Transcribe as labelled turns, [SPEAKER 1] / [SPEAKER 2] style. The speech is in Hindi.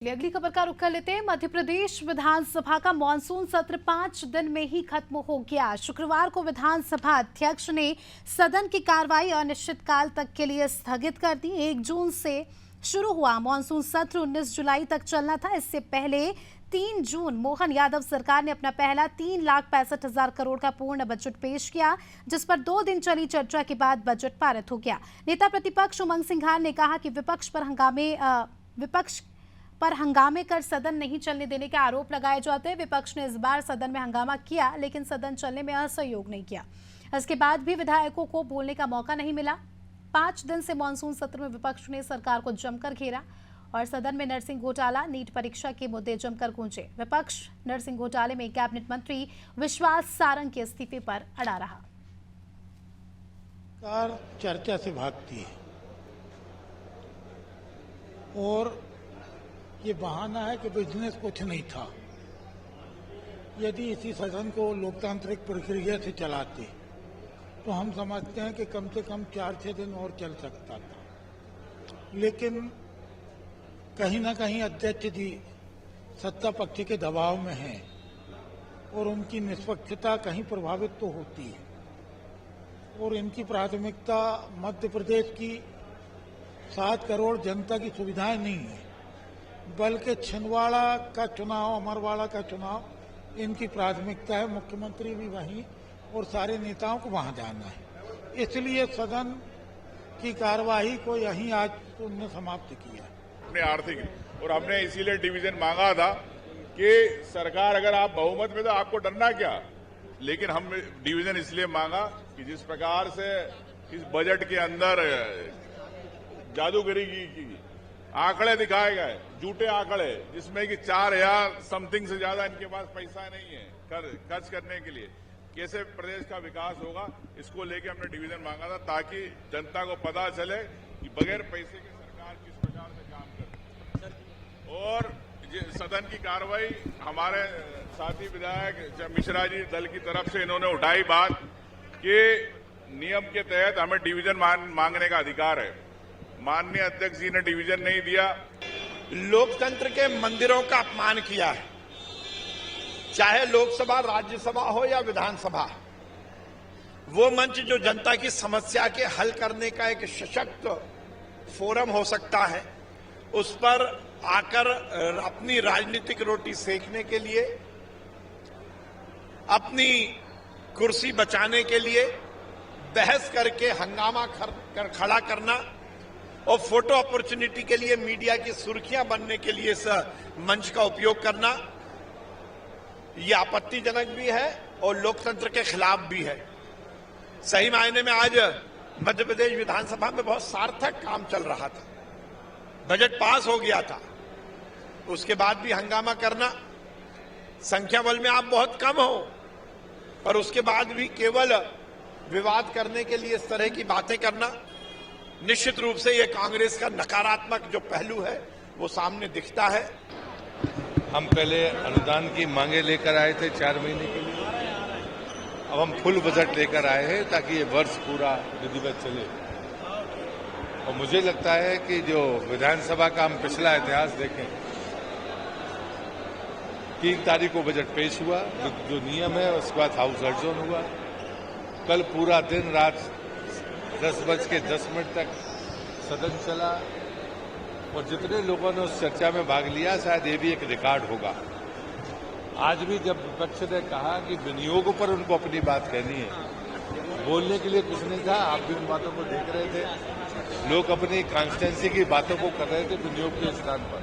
[SPEAKER 1] अगली खबर का रुख कर लेते हैं। मध्य प्रदेश विधानसभा का मानसून सत्र 5 दिन में ही खत्म हो गया। शुक्रवार को विधानसभा अध्यक्ष ने सदन की कार्रवाई अनिश्चितकाल तक के लिए स्थगित कर दी। 1 जून से शुरू हुआ मानसून सत्र 19 जुलाई तक चलना था। इससे पहले 3 जून मोहन यादव सरकार ने अपना पहला 3,65,000 करोड़ का पूर्ण बजट पेश किया, जिस पर 2 दिन चली चर्चा के बाद बजट पारित हो गया। नेता प्रतिपक्ष उमंग सिंघार ने कहा कि विपक्ष पर हंगामे कर सदन नहीं चलने देने के आरोप लगाए जाते हैं। विपक्ष ने इस बार सदन में हंगामा किया, लेकिन सदन चलने में असहयोग नहीं किया। इसके बाद भी विधायकों को बोलने का मौका नहीं मिला। 5 दिन से मानसून सत्र में विपक्ष ने सरकार को जमकर घेरा और सदन में नर्सिंग घोटाला, नीट परीक्षा के मुद्दे जमकर गूंजे। विपक्ष नर्सिंग घोटाले में कैबिनेट मंत्री विश्वास सारंग के इस्तीफे पर अड़ा रहा।
[SPEAKER 2] चर्चा से भागती है और ये बहाना है कि बिजनेस कुछ नहीं था। यदि इसी सदन को लोकतांत्रिक प्रक्रिया से चलाते तो हम समझते हैं कि कम से कम 4-6 दिन और चल सकता था, लेकिन कहीं ना कहीं अध्यक्ष जी सत्ता पक्ष के दबाव में हैं और उनकी निष्पक्षता कहीं प्रभावित तो होती है। और इनकी प्राथमिकता मध्य प्रदेश की 7 करोड़ जनता की सुविधाएं नहीं है, बल्कि छिंदवाड़ा का चुनाव, अमरवाड़ा का चुनाव इनकी प्राथमिकता है। मुख्यमंत्री भी वहीं और सारे नेताओं को वहां जाना है। इसलिए सदन की कार्यवाही को यहीं आज उन्होंने समाप्त किया।
[SPEAKER 3] अपने आर्थिक और हमने इसीलिए डिवीजन मांगा था कि सरकार अगर आप बहुमत में तो आपको डरना क्या, लेकिन हम डिवीजन इसलिए मांगा कि जिस प्रकार से इस बजट के अंदर जादूगरी की आंकड़े दिखाए गए, झूठे आंकड़े, जिसमें कि 4,000 समथिंग से ज्यादा इनके पास पैसा नहीं है खर्च करने के लिए। कैसे प्रदेश का विकास होगा, इसको लेके हमने डिवीजन मांगा था, ताकि जनता को पता चले कि बगैर पैसे के सरकार किस प्रकार से काम करती है। और सदन की कार्रवाई हमारे साथी विधायक मिश्रा जी दल की तरफ से इन्होंने उठाई बात कि नियम के तहत हमें डिवीजन मांगने का अधिकार है। माननीय अध्यक्ष जी ने डिवीजन नहीं दिया।
[SPEAKER 4] लोकतंत्र के मंदिरों का अपमान किया है, चाहे लोकसभा, राज्यसभा हो या विधानसभा। वो मंच जो जनता की समस्या के हल करने का एक सशक्त फोरम हो सकता है, उस पर आकर अपनी राजनीतिक रोटी सेकने के लिए, अपनी कुर्सी बचाने के लिए बहस करके हंगामा खड़ा करना और फोटो अपॉर्चुनिटी के लिए मीडिया की सुर्खियां बनने के लिए इस मंच का उपयोग करना, ये आपत्तिजनक भी है और लोकतंत्र के खिलाफ भी है। सही मायने में आज मध्य प्रदेश विधानसभा में बहुत सार्थक काम चल रहा था, बजट पास हो गया था, उसके बाद भी हंगामा करना, संख्या बल में आप बहुत कम हो और उसके बाद भी केवल विवाद करने के लिए इस तरह की बातें करना, निश्चित रूप से ये कांग्रेस का नकारात्मक जो पहलू है वो सामने दिखता है।
[SPEAKER 5] हम पहले अनुदान की मांगे लेकर आए थे 4 महीने के लिए, अब हम फुल बजट लेकर आए हैं ताकि ये वर्ष पूरा विधिवत चले। और मुझे लगता है कि जो विधानसभा का हम पिछला इतिहास देखें, 3 तारीख को बजट पेश हुआ, जो नियम है, उसके बाद हाउस एडजॉर्न हुआ। कल पूरा दिन रात 10:10 तक सदन चला और जितने लोगों ने उस चर्चा में भाग लिया, शायद ये भी एक रिकॉर्ड होगा। आज भी जब विपक्ष ने कहा कि विनियोग पर उनको अपनी बात कहनी है, बोलने के लिए कुछ नहीं था। आप भी उन बातों को देख रहे थे, लोग अपनी कॉन्स्टिट्यूंसी की बातों को कर रहे थे विनियोग के स्थान पर।